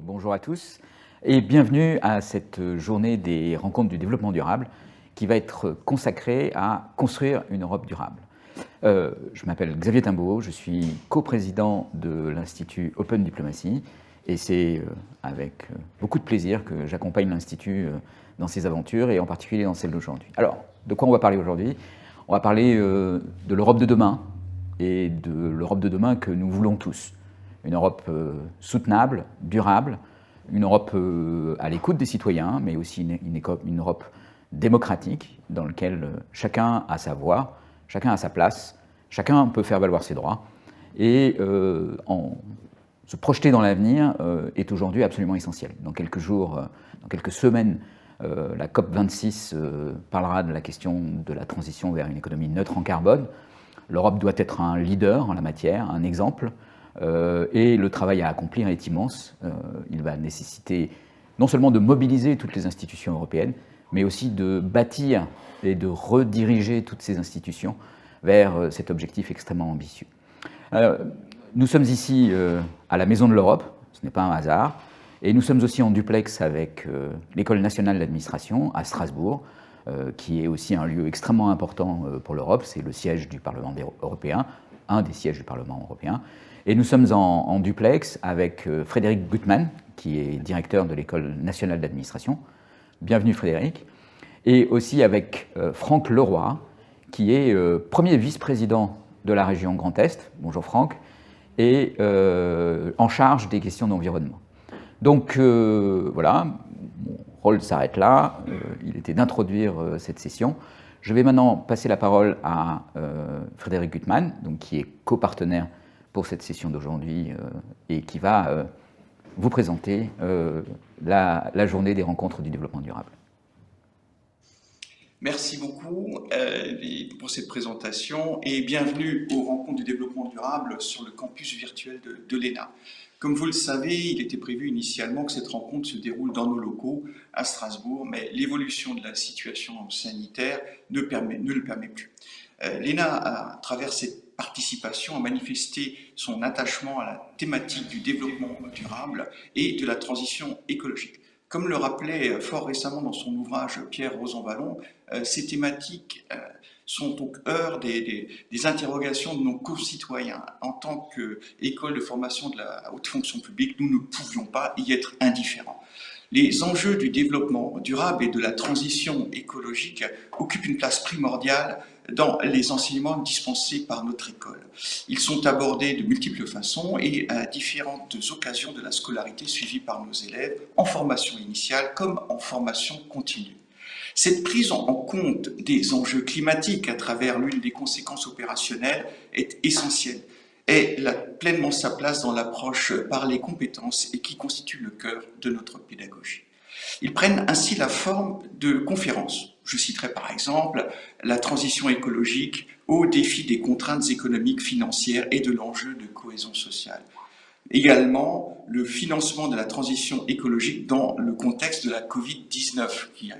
bonjour à tous et bienvenue à cette journée des rencontres du développement durable qui va être consacrée à construire une Europe durable. Je m'appelle Xavier Timbaud, je suis coprésident de l'Institut Open Diplomacy et c'est avec beaucoup de plaisir que j'accompagne l'Institut dans ses aventures et en particulier dans celle d'aujourd'hui. Alors, de quoi on va parler aujourd'hui? On va parler de l'Europe de demain et de l'Europe de demain que nous voulons tous. Une Europe soutenable, durable, une Europe à l'écoute des citoyens, mais aussi une Europe démocratique dans laquelle chacun a sa voix, chacun a sa place, chacun peut faire valoir ses droits. Et se projeter dans l'avenir est aujourd'hui absolument essentiel. Dans quelques jours, dans quelques semaines, la COP26 parlera de la question de la transition vers une économie neutre en carbone. L'Europe doit être un leader en la matière, un exemple. Et le travail à accomplir est immense. Il va nécessiter non seulement de mobiliser toutes les institutions européennes, mais aussi de bâtir et de rediriger toutes ces institutions vers cet objectif extrêmement ambitieux. Nous sommes ici à la Maison de l'Europe, ce n'est pas un hasard, et nous sommes aussi en duplex avec l'École nationale d'administration à Strasbourg, qui est aussi un lieu extrêmement important pour l'Europe. C'est le siège du Parlement européen, un des sièges du Parlement européen. Et nous sommes en duplex avec Frédéric Gutmann, qui est directeur de l'École nationale d'administration. Bienvenue Frédéric. Et aussi avec Franck Leroy, qui est premier vice-président de la région Grand Est. Bonjour Franck. Et en charge des questions d'environnement. Donc voilà, mon rôle s'arrête là. Il était d'introduire cette session. Je vais maintenant passer la parole à Frédéric Gutmann, donc, qui est copartenaire pour cette session d'aujourd'hui et qui va vous présenter la journée des rencontres du développement durable. Merci beaucoup pour cette présentation et bienvenue aux rencontres du développement durable sur le campus virtuel de l'ENA. Comme vous le savez, il était prévu initialement que cette rencontre se déroule dans nos locaux à Strasbourg, mais l'évolution de la situation sanitaire ne le permet plus. L'ENA, à travers cette participation, a manifesté son attachement à la thématique du développement durable et de la transition écologique. Comme le rappelait fort récemment dans son ouvrage Pierre Rosanvallon, ces thématiques sont au cœur des interrogations de nos concitoyens. En tant qu'école de formation de la haute fonction publique, nous ne pouvions pas y être indifférents. Les enjeux du développement durable et de la transition écologique occupent une place primordiale dans les enseignements dispensés par notre école. Ils sont abordés de multiples façons et à différentes occasions de la scolarité suivie par nos élèves, en formation initiale comme en formation continue. Cette prise en compte des enjeux climatiques à travers l'une des conséquences opérationnelles est essentielle. Elle a pleinement sa place dans l'approche par les compétences et qui constitue le cœur de notre pédagogie. Ils prennent ainsi la forme de conférences. Je citerai par exemple la transition écologique au défi des contraintes économiques, financières et de l'enjeu de cohésion sociale. Également, le financement de la transition écologique dans le contexte de la Covid-19, qui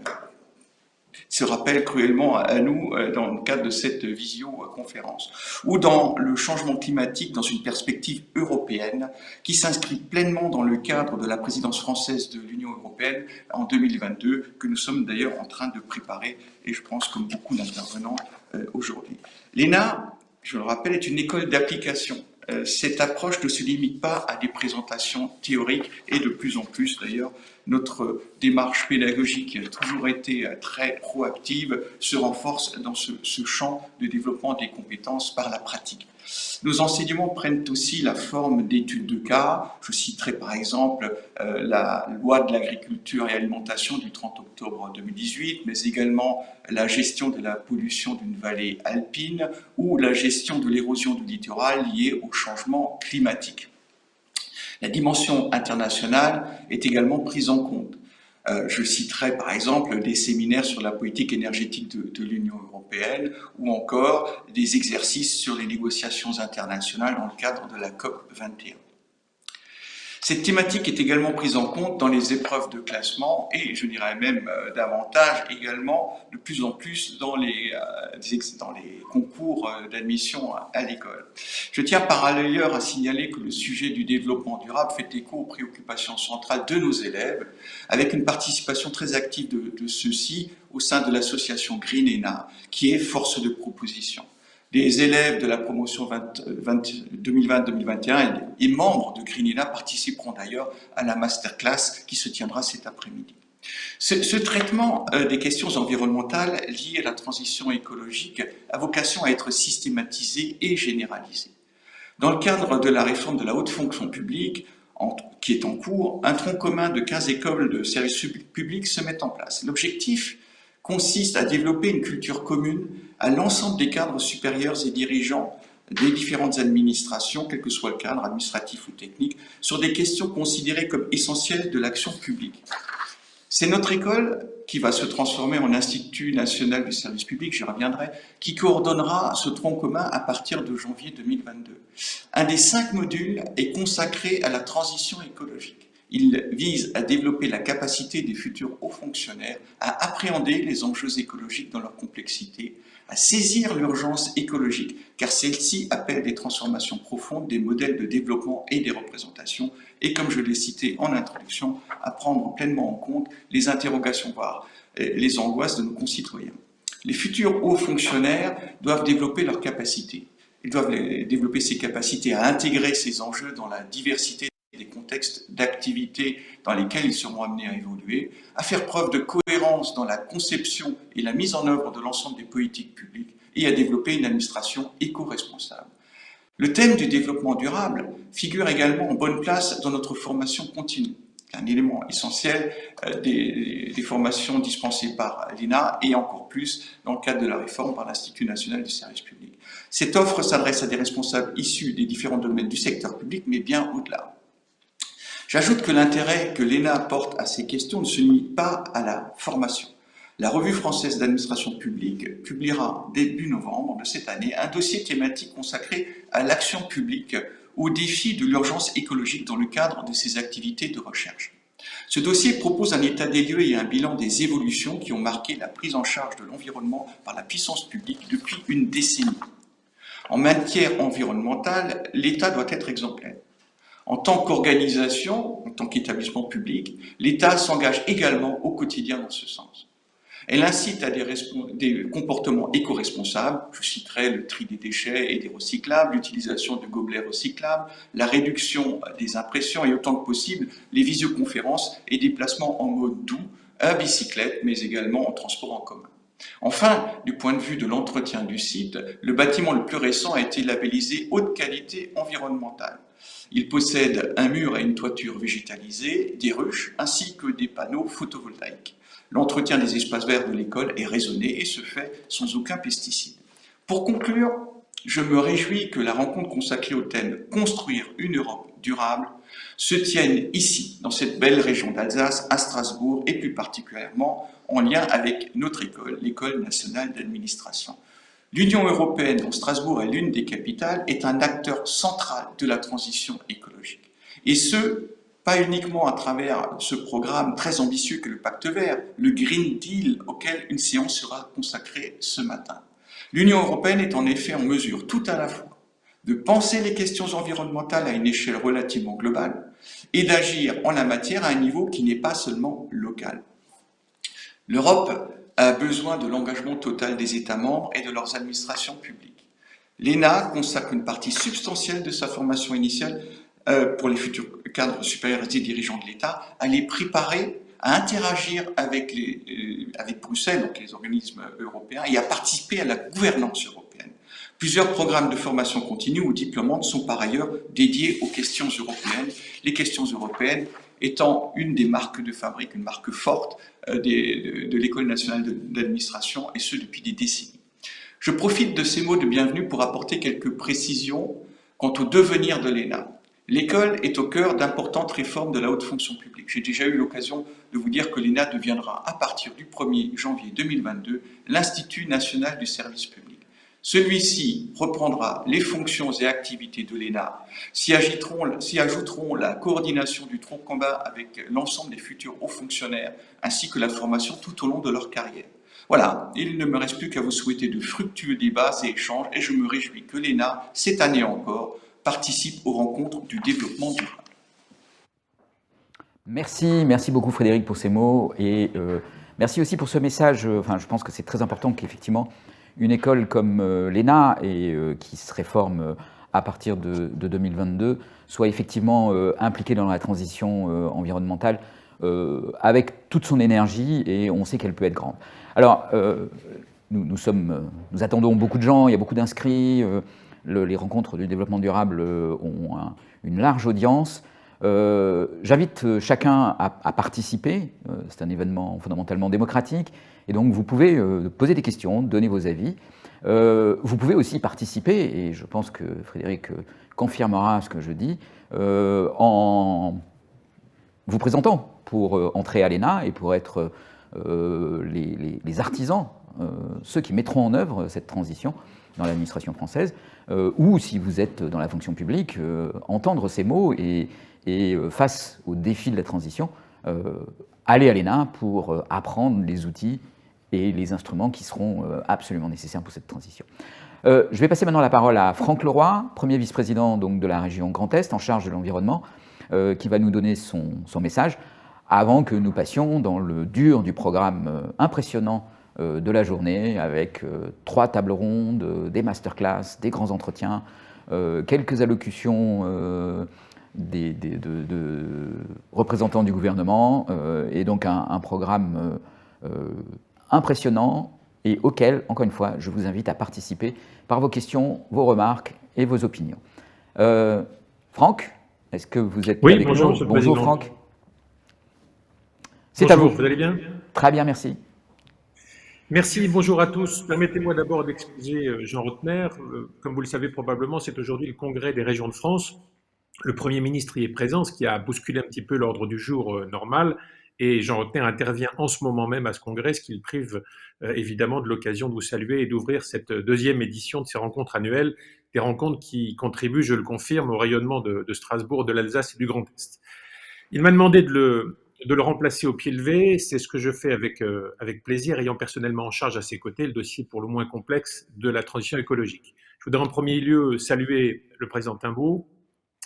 se rappelle cruellement à nous dans le cadre de cette visioconférence, ou dans le changement climatique dans une perspective européenne qui s'inscrit pleinement dans le cadre de la présidence française de l'Union européenne en 2022, que nous sommes d'ailleurs en train de préparer, et je pense comme beaucoup d'intervenants aujourd'hui. L'ENA, je le rappelle, est une école d'application. Cette approche ne se limite pas à des présentations théoriques et de plus en plus d'ailleurs notre démarche pédagogique qui a toujours été très proactive se renforce dans ce champ de développement des compétences par la pratique. Nos enseignements prennent aussi la forme d'études de cas. Je citerai par exemple la loi de l'agriculture et alimentation du 30 octobre 2018, mais également la gestion de la pollution d'une vallée alpine ou la gestion de l'érosion du littoral liée au changement climatique. La dimension internationale est également prise en compte. Je citerai par exemple des séminaires sur la politique énergétique de l'Union européenne ou encore des exercices sur les négociations internationales dans le cadre de la COP 21. Cette thématique est également prise en compte dans les épreuves de classement et je dirais même davantage également de plus en plus dans les concours d'admission à l'école. Je tiens par ailleurs à signaler que le sujet du développement durable fait écho aux préoccupations centrales de nos élèves, avec une participation très active de ceux-ci au sein de l'association Green ENA, qui est force de proposition. Des élèves de la promotion 2020-2021 et membres de Green ENA participeront d'ailleurs à la masterclass qui se tiendra cet après-midi. Ce traitement des questions environnementales liées à la transition écologique a vocation à être systématisé et généralisé. Dans le cadre de la réforme de la haute fonction publique, qui est en cours, un tronc commun de 15 écoles de services publics se met en place. L'objectif consiste à développer une culture commune à l'ensemble des cadres supérieurs et dirigeants des différentes administrations, quel que soit le cadre administratif ou technique, sur des questions considérées comme essentielles de l'action publique. C'est notre école qui va se transformer en Institut national du service public, j'y reviendrai, qui coordonnera ce tronc commun à partir de janvier 2022. Un des 5 modules est consacré à la transition écologique. Il vise à développer la capacité des futurs hauts fonctionnaires à appréhender les enjeux écologiques dans leur complexité, à saisir l'urgence écologique, car celle-ci appelle des transformations profondes des modèles de développement et des représentations, et comme je l'ai cité en introduction, à prendre pleinement en compte les interrogations, voire les angoisses de nos concitoyens. Les futurs hauts fonctionnaires doivent développer leurs capacités. Ils doivent développer ces capacités à intégrer ces enjeux dans la diversité des contextes d'activité dans lesquels ils seront amenés à évoluer, à faire preuve de cohérence dans la conception et la mise en œuvre de l'ensemble des politiques publiques et à développer une administration éco-responsable. Le thème du développement durable figure également en bonne place dans notre formation continue, un élément essentiel des formations dispensées par l'ENA et encore plus dans le cadre de la réforme par l'Institut national du service public. Cette offre s'adresse à des responsables issus des différents domaines du secteur public, mais bien au-delà. J'ajoute que l'intérêt que l'ENA porte à ces questions ne se limite pas à la formation. La Revue française d'administration publique publiera début novembre de cette année un dossier thématique consacré à l'action publique aux défis de l'urgence écologique dans le cadre de ses activités de recherche. Ce dossier propose un état des lieux et un bilan des évolutions qui ont marqué la prise en charge de l'environnement par la puissance publique depuis une décennie. En matière environnementale, l'État doit être exemplaire. En tant qu'organisation, en tant qu'établissement public, l'État s'engage également au quotidien dans ce sens. Elle incite à des comportements éco-responsables, je citerai le tri des déchets et des recyclables, l'utilisation de gobelets recyclables, la réduction des impressions et autant que possible les visioconférences et déplacements en mode doux, à bicyclette, mais également en transport en commun. Enfin, du point de vue de l'entretien du site, le bâtiment le plus récent a été labellisé haute qualité environnementale. Il possède un mur et une toiture végétalisée, des ruches ainsi que des panneaux photovoltaïques. L'entretien des espaces verts de l'école est raisonné et se fait sans aucun pesticide. Pour conclure, je me réjouis que la rencontre consacrée au thème « Construire une Europe durable » se tienne ici, dans cette belle région d'Alsace, à Strasbourg, et plus particulièrement en lien avec notre école, l'École nationale d'administration. L'Union européenne, dont Strasbourg est l'une des capitales, est un acteur central de la transition écologique. Et ce, pas uniquement à travers ce programme très ambitieux que le Pacte vert, le Green Deal, auquel une séance sera consacrée ce matin. L'Union européenne est en effet en mesure tout à la fois de penser les questions environnementales à une échelle relativement globale et d'agir en la matière à un niveau qui n'est pas seulement local. L'Europe a besoin de l'engagement total des États membres et de leurs administrations publiques. L'ENA consacre une partie substantielle de sa formation initiale pour les futurs cadres supérieurs et dirigeants de l'État à les préparer à interagir avec Bruxelles, donc les organismes européens, et à participer à la gouvernance européenne. Plusieurs programmes de formation continue ou diplômante sont par ailleurs dédiés aux questions européennes, les questions européennes étant une des marques de fabrique, une marque forte de l'École nationale d'administration, et ce depuis des décennies. Je profite de ces mots de bienvenue pour apporter quelques précisions quant au devenir de l'ENA. L'école est au cœur d'importantes réformes de la haute fonction publique. J'ai déjà eu l'occasion de vous dire que l'ENA deviendra, à partir du 1er janvier 2022, l'Institut national du service public. Celui-ci reprendra les fonctions et activités de l'ENA, s'y ajouteront la coordination du tronc commun avec l'ensemble des futurs hauts fonctionnaires, ainsi que la formation tout au long de leur carrière. Voilà, il ne me reste plus qu'à vous souhaiter de fructueux débats et échanges, et je me réjouis que l'ENA, cette année encore, participe aux rencontres du développement durable. Merci beaucoup Frédéric pour ces mots, et merci aussi pour ce message. Enfin, je pense que c'est très important qu'effectivement une école comme l'ENA, qui se réforme à partir de 2022, soit effectivement impliquée dans la transition environnementale avec toute son énergie, et on sait qu'elle peut être grande. Alors, nous attendons beaucoup de gens, il y a beaucoup d'inscrits, les rencontres du développement durable ont une large audience. J'invite chacun à participer, c'est un événement fondamentalement démocratique, et donc vous pouvez poser des questions, donner vos avis. Vous pouvez aussi participer, et je pense que Frédéric confirmera ce que je dis, en vous présentant pour entrer à l'ENA et pour être les artisans, ceux qui mettront en œuvre cette transition dans l'administration française, ou si vous êtes dans la fonction publique, entendre ces mots et face au défi de la transition, aller à l'ENA pour apprendre les outils et les instruments qui seront absolument nécessaires pour cette transition. Je vais passer maintenant la parole à Franck Leroy, premier vice-président donc, de la région Grand Est en charge de l'environnement, qui va nous donner son message avant que nous passions dans le dur du programme impressionnant de la journée avec 3 tables rondes, des masterclass, des grands entretiens, quelques allocutions de représentants du gouvernement, et donc un programme impressionnant et auquel, encore une fois, je vous invite à participer par vos questions, vos remarques et vos opinions. Franck, est-ce que vous êtes avec bonjour, nous? Monsieur le Bonjour Président. Franck. C'est à vous. Vous allez bien? Très bien, merci. Merci, bonjour à tous. Permettez-moi d'abord d'excuser Jean Rotner. Comme vous le savez probablement, c'est aujourd'hui le Congrès des régions de France. Le Premier ministre y est présent, ce qui a bousculé un petit peu l'ordre du jour normal. Et Jean Rotner intervient en ce moment même à ce congrès, ce qui le prive évidemment de l'occasion de vous saluer et d'ouvrir cette deuxième édition de ces rencontres annuelles, des rencontres qui contribuent, je le confirme, au rayonnement de Strasbourg, de l'Alsace et du Grand Est. Il m'a demandé de le remplacer au pied levé. C'est ce que je fais avec plaisir, ayant personnellement en charge à ses côtés le dossier pour le moins complexe de la transition écologique. Je voudrais en premier lieu saluer le président Timbaud,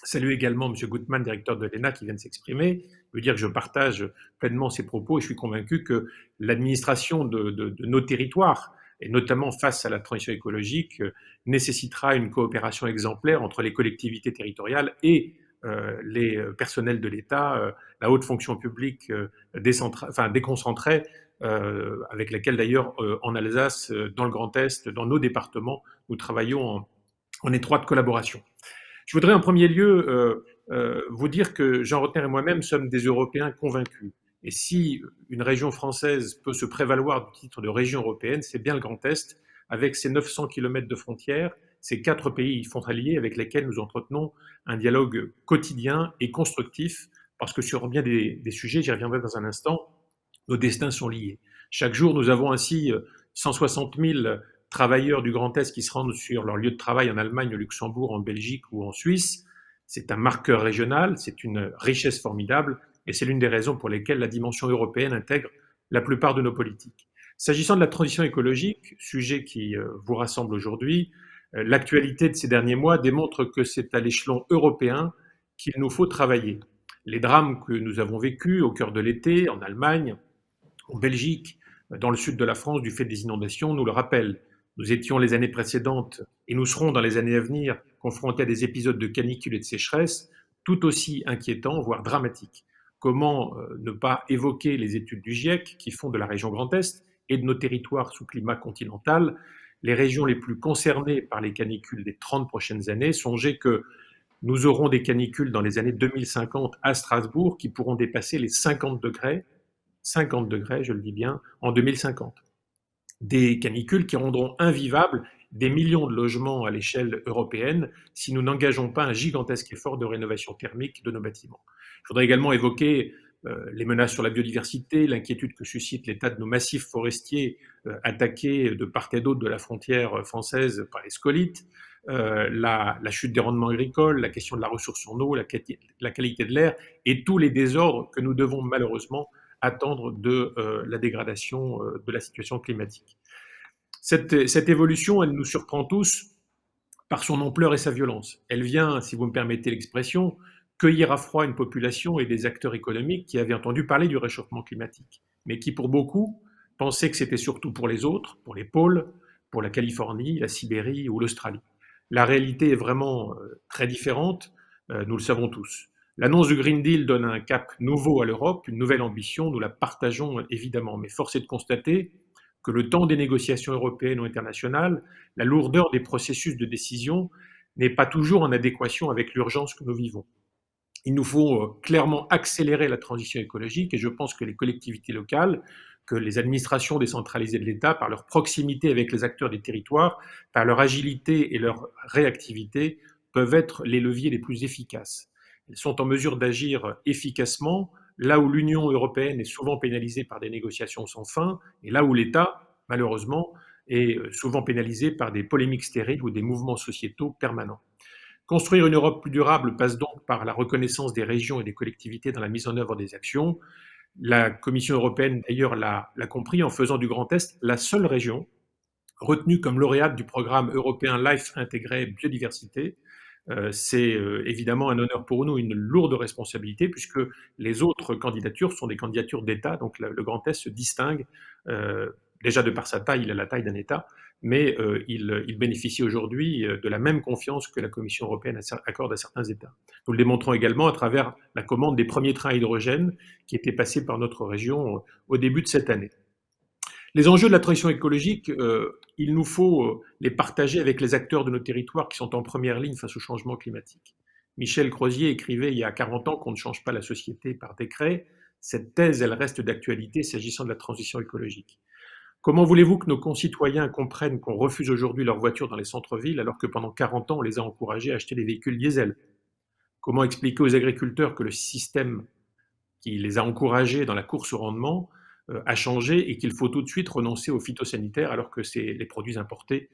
saluer également M. Gutmann, directeur de l'ENA, qui vient de s'exprimer, lui dire que je partage pleinement ses propos et je suis convaincu que l'administration de nos territoires, et notamment face à la transition écologique, nécessitera une coopération exemplaire entre les collectivités territoriales et les personnels de l'État, la haute fonction publique déconcentrée, avec laquelle d'ailleurs en Alsace, dans le Grand Est, dans nos départements, nous travaillons en étroite collaboration. Je voudrais en premier lieu vous dire que Jean Rotner et moi-même sommes des Européens convaincus. Et si une région française peut se prévaloir du titre de région européenne, c'est bien le Grand Est, avec ses 900 km de frontières, ces 4 pays frontaliers avec lesquels nous entretenons un dialogue quotidien et constructif, parce que sur bien des sujets, j'y reviendrai dans un instant, nos destins sont liés. Chaque jour, nous avons ainsi 160 000 travailleurs du Grand Est qui se rendent sur leur lieu de travail en Allemagne, au Luxembourg, en Belgique ou en Suisse. C'est un marqueur régional, c'est une richesse formidable, et c'est l'une des raisons pour lesquelles la dimension européenne intègre la plupart de nos politiques. S'agissant de la transition écologique, sujet qui vous rassemble aujourd'hui, l'actualité de ces derniers mois démontre que c'est à l'échelon européen qu'il nous faut travailler. Les drames que nous avons vécus au cœur de l'été, en Allemagne, en Belgique, dans le sud de la France, du fait des inondations, nous le rappellent. Nous étions les années précédentes, et nous serons dans les années à venir, confrontés à des épisodes de canicule et de sécheresse tout aussi inquiétants, voire dramatiques. Comment ne pas évoquer les études du GIEC qui font de la région Grand Est et de nos territoires sous climat continental les régions les plus concernées par les canicules des 30 prochaines années. Songez que nous aurons des canicules dans les années 2050 à Strasbourg qui pourront dépasser les 50 degrés, je le dis bien, en 2050. Des canicules qui rendront invivables des millions de logements à l'échelle européenne si nous n'engageons pas un gigantesque effort de rénovation thermique de nos bâtiments. Je voudrais également évoquer les menaces sur la biodiversité, l'inquiétude que suscite l'état de nos massifs forestiers attaqués de part et d'autre de la frontière française par les scolytes, la chute des rendements agricoles, la question de la ressource en eau, la qualité de l'air et tous les désordres que nous devons malheureusement attendre de la dégradation de la situation climatique. Cette évolution, elle nous surprend tous par son ampleur et sa violence. Elle vient, si vous me permettez l'expression, cueillir à froid une population et des acteurs économiques qui avaient entendu parler du réchauffement climatique, mais qui pour beaucoup pensaient que c'était surtout pour les autres, pour les pôles, pour la Californie, la Sibérie ou l'Australie. La réalité est vraiment très différente, nous le savons tous. L'annonce du Green Deal donne un cap nouveau à l'Europe, une nouvelle ambition, nous la partageons évidemment, mais force est de constater que le temps des négociations européennes ou internationales, la lourdeur des processus de décision n'est pas toujours en adéquation avec l'urgence que nous vivons. Il nous faut clairement accélérer la transition écologique et je pense que les collectivités locales, que les administrations décentralisées de l'État, par leur proximité avec les acteurs des territoires, par leur agilité et leur réactivité, peuvent être les leviers les plus efficaces. Elles sont en mesure d'agir efficacement là où l'Union européenne est souvent pénalisée par des négociations sans fin et là où l'État, malheureusement, est souvent pénalisé par des polémiques stériles ou des mouvements sociétaux permanents. Construire une Europe plus durable passe donc par la reconnaissance des régions et des collectivités dans la mise en œuvre des actions. La Commission européenne, d'ailleurs, l'a compris en faisant du Grand Est la seule région retenue comme lauréate du programme européen LIFE intégré biodiversité. C'est évidemment un honneur pour nous, une lourde responsabilité, puisque les autres candidatures sont des candidatures d'État, donc le Grand Est se distingue déjà de par sa taille, il a la taille d'un État, mais il bénéficie aujourd'hui de la même confiance que la Commission européenne accorde à certains États. Nous le démontrons également à travers la commande des premiers trains à hydrogène qui étaient passés par notre région au début de cette année. Les enjeux de la transition écologique, il nous faut les partager avec les acteurs de nos territoires qui sont en première ligne face au changement climatique. Michel Crozier écrivait il y a 40 ans qu'on ne change pas la société par décret. Cette thèse, elle reste d'actualité s'agissant de la transition écologique. Comment voulez-vous que nos concitoyens comprennent qu'on refuse aujourd'hui leur voiture dans les centres-villes alors que pendant 40 ans, on les a encouragés à acheter des véhicules diesel? Comment expliquer aux agriculteurs que le système qui les a encouragés dans la course au rendement a changé et qu'il faut tout de suite renoncer aux phytosanitaires alors que les produits importés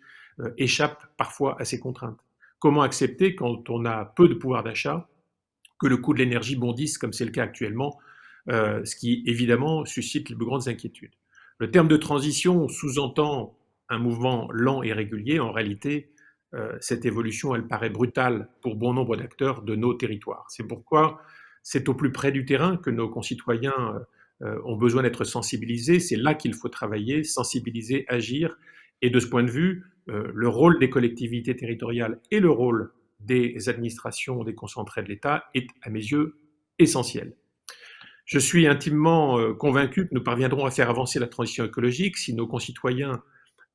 échappent parfois à ces contraintes? Comment accepter, quand on a peu de pouvoir d'achat, que le coût de l'énergie bondisse comme c'est le cas actuellement, ce qui évidemment suscite les plus grandes inquiétudes? Le terme de transition sous-entend un mouvement lent et régulier. En réalité, cette évolution, elle paraît brutale pour bon nombre d'acteurs de nos territoires. C'est pourquoi c'est au plus près du terrain que nos concitoyens ont besoin d'être sensibilisés. C'est là qu'il faut travailler, sensibiliser, agir. Et de ce point de vue, le rôle des collectivités territoriales et le rôle des administrations déconcentrées de l'État est, à mes yeux, essentiel. Je suis intimement convaincu que nous parviendrons à faire avancer la transition écologique si nos concitoyens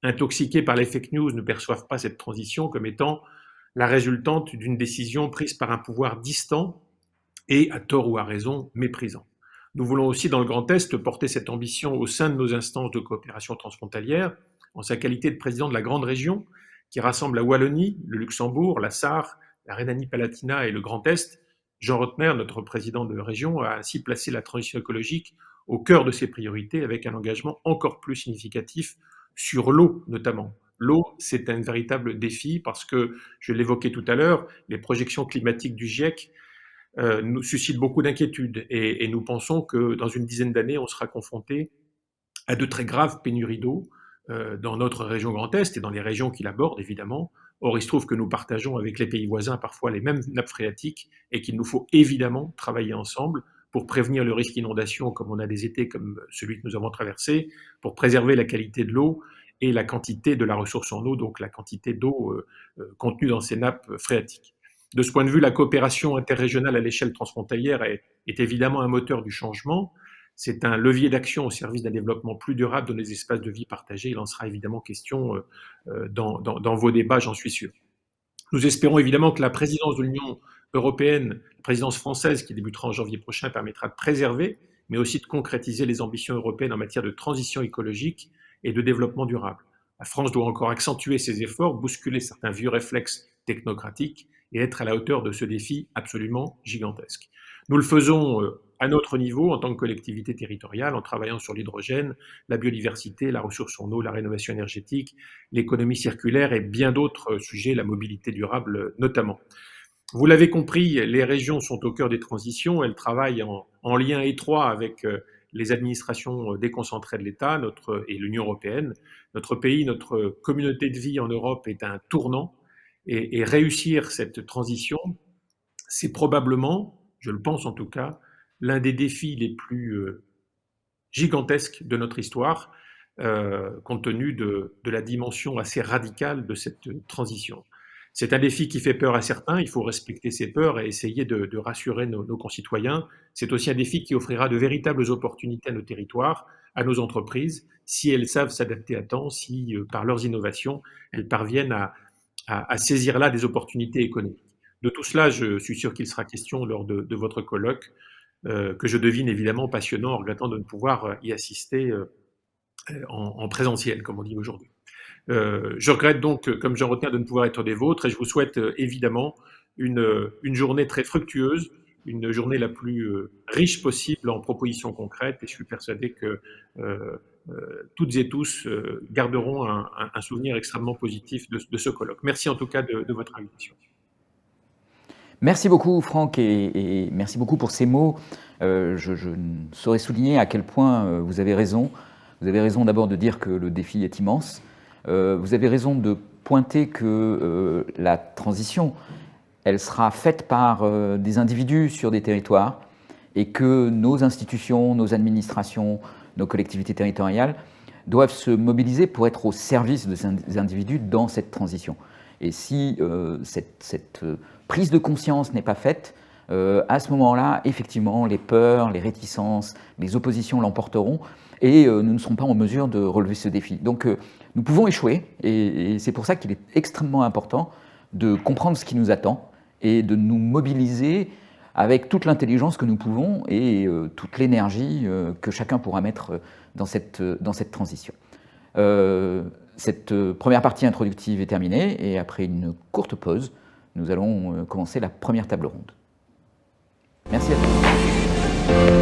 intoxiqués par les fake news ne perçoivent pas cette transition comme étant la résultante d'une décision prise par un pouvoir distant et, à tort ou à raison, méprisant. Nous voulons aussi, dans le Grand Est, porter cette ambition au sein de nos instances de coopération transfrontalière, en sa qualité de président de la grande région qui rassemble la Wallonie, le Luxembourg, la Sarre, la Rhénanie-Palatinat et le Grand Est. Jean Rottner, notre président de région, a ainsi placé la transition écologique au cœur de ses priorités avec un engagement encore plus significatif sur l'eau notamment. L'eau, c'est un véritable défi parce que, je l'évoquais tout à l'heure, les projections climatiques du GIEC nous suscitent beaucoup d'inquiétudes et nous pensons que dans une dizaine d'années, on sera confronté à de très graves pénuries d'eau dans notre région Grand Est et dans les régions qui l'abordent évidemment. Or, il se trouve que nous partageons avec les pays voisins parfois les mêmes nappes phréatiques et qu'il nous faut évidemment travailler ensemble pour prévenir le risque d'inondation comme on a des étés comme celui que nous avons traversé, pour préserver la qualité de l'eau et la quantité de la ressource en eau, donc la quantité d'eau contenue dans ces nappes phréatiques. De ce point de vue, la coopération interrégionale à l'échelle transfrontalière est évidemment un moteur du changement. C'est un levier d'action au service d'un développement plus durable dans les espaces de vie partagés. Il en sera évidemment question dans vos débats, j'en suis sûr. Nous espérons évidemment que la présidence de l'Union européenne, la présidence française qui débutera en janvier prochain, permettra de préserver, mais aussi de concrétiser les ambitions européennes en matière de transition écologique et de développement durable. La France doit encore accentuer ses efforts, bousculer certains vieux réflexes technocratiques et être à la hauteur de ce défi absolument gigantesque. Nous le faisons à notre niveau, en tant que collectivité territoriale, en travaillant sur l'hydrogène, la biodiversité, la ressource en eau, la rénovation énergétique, l'économie circulaire et bien d'autres sujets, la mobilité durable notamment. Vous l'avez compris, les régions sont au cœur des transitions. Elles travaillent en lien étroit avec les administrations déconcentrées de l'État et l'Union européenne. Notre pays, notre communauté de vie en Europe est un tournant. Et réussir cette transition, c'est probablement, je le pense en tout cas, l'un des défis les plus gigantesques de notre histoire, compte tenu de la dimension assez radicale de cette transition. C'est un défi qui fait peur à certains, il faut respecter ces peurs et essayer de rassurer nos concitoyens. C'est aussi un défi qui offrira de véritables opportunités à nos territoires, à nos entreprises, si elles savent s'adapter à temps, si par leurs innovations, elles parviennent à saisir là des opportunités économiques. De tout cela, je suis sûr qu'il sera question lors de votre colloque, que je devine évidemment passionnant, en regrettant de ne pouvoir y assister en présentiel, comme on dit aujourd'hui. Je regrette donc, comme Jean Rotner, de ne pouvoir être des vôtres, et je vous souhaite évidemment une journée très fructueuse, une journée la plus riche possible en propositions concrètes, et je suis persuadé que toutes et tous garderont un souvenir extrêmement positif de ce colloque. Merci en tout cas de votre invitation. Merci beaucoup Franck et merci beaucoup pour ces mots. Je ne saurais souligner à quel point vous avez raison. Vous avez raison d'abord de dire que le défi est immense. Vous avez raison de pointer que la transition, elle sera faite par des individus sur des territoires et que nos institutions, nos administrations, nos collectivités territoriales doivent se mobiliser pour être au service de ces individus dans cette transition. Et si cette prise de conscience n'est pas faite, à ce moment-là, effectivement, les peurs, les réticences, les oppositions l'emporteront et nous ne serons pas en mesure de relever ce défi. Donc nous pouvons échouer et c'est pour ça qu'il est extrêmement important de comprendre ce qui nous attend et de nous mobiliser avec toute l'intelligence que nous pouvons et toute l'énergie que chacun pourra mettre dans cette transition. Cette première partie introductive est terminée et après une courte pause, nous allons commencer la première table ronde. Merci à tous.